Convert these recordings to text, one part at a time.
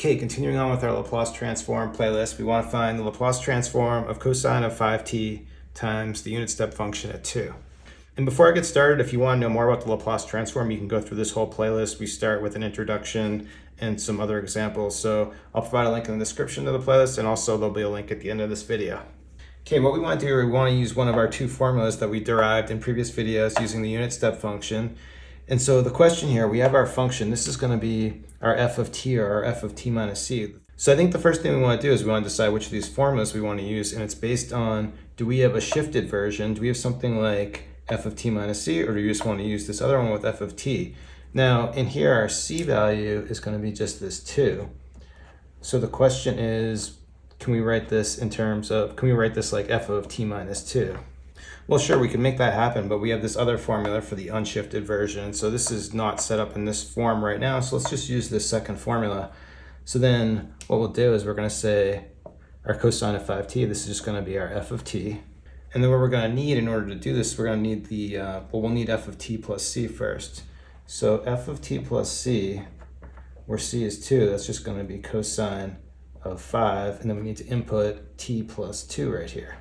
Okay, continuing on with our Laplace transform playlist, we want to find the Laplace transform of cosine of 5t times the unit step function at 2. And before I get started, if you want to know more about the Laplace transform, you can go through this whole playlist. We start with an introduction and some other examples. So I'll provide a link in the description to the playlist, and also there'll be a link at the end of this video. Okay, what we want to do, we want to use one of our two formulas that we derived in previous videos using the unit step function. And so the question here, we have our function. This is going to be our f of t, or our f of t minus c. So I think the first thing we want to do is we want to decide which of these formulas we want to use, and it's based on, do we have a shifted version? Do we have something like f of t minus c, or do you just want to use this other one with f of t? Now in here, our c value is going to be just this 2. So the question is, can we write this in terms of, can we write this like f of t minus 2? Well, sure, we can make that happen, but we have this other formula for the unshifted version. So this is not set up in this form right now. So let's just use this second formula. So then what we'll do is we're going to say our cosine of 5t, this is just going to be our f of t. And then what we're going to need in order to do this, we're going to need the, we'll need f of t plus c first. So f of t plus c, where c is 2, that's just going to be cosine of 5. And then we need to input t plus 2 right here.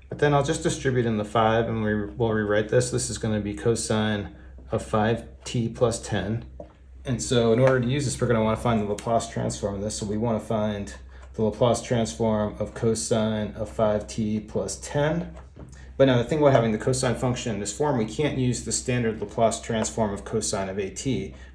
But then I'll just distribute in the 5, and we'll rewrite this. This is going to be cosine of 5t plus 10. And so in order to use this, we're going to want to find the Laplace transform of this. So we want to find the Laplace transform of cosine of 5t plus 10. But now the thing about having the cosine function in this form, we can't use the standard Laplace transform of cosine of at,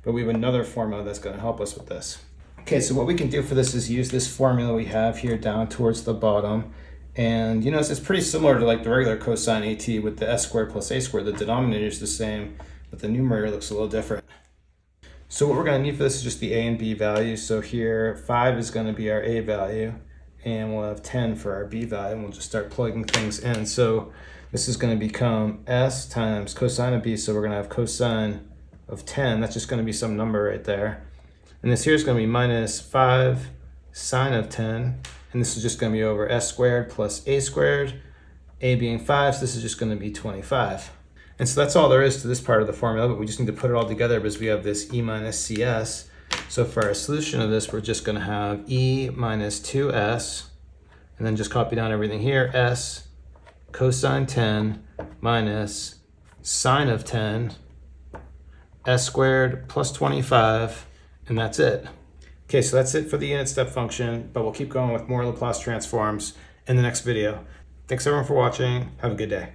but we have another formula that's going to help us with this. Okay, so what we can do for this is use this formula we have here down towards the bottom. And you notice it's pretty similar to like the regular cosine at with the s squared plus a squared. The denominator is the same, but the numerator looks a little different. So what we're going to need for this is just the a and b values. So here 5 is going to be our a value, and we'll have 10 for our b value, and we'll just start plugging things in. So this is going to become s times cosine of b. So we're going to have cosine of 10. That's just going to be some number right there. And this here is going to be minus 5 sine of 10. And this is just going to be over s squared plus a squared, a being 5, so this is just going to be 25. And so that's all there is to this part of the formula, but we just need to put it all together because we have this e minus cs. So for our solution of this, we're just going to have e minus 2s, and then just copy down everything here, s cosine 10 minus sine of 10, s squared plus 25, and that's it. Okay, so that's it for the unit step function, but we'll keep going with more Laplace transforms in the next video. Thanks everyone for watching. Have a good day.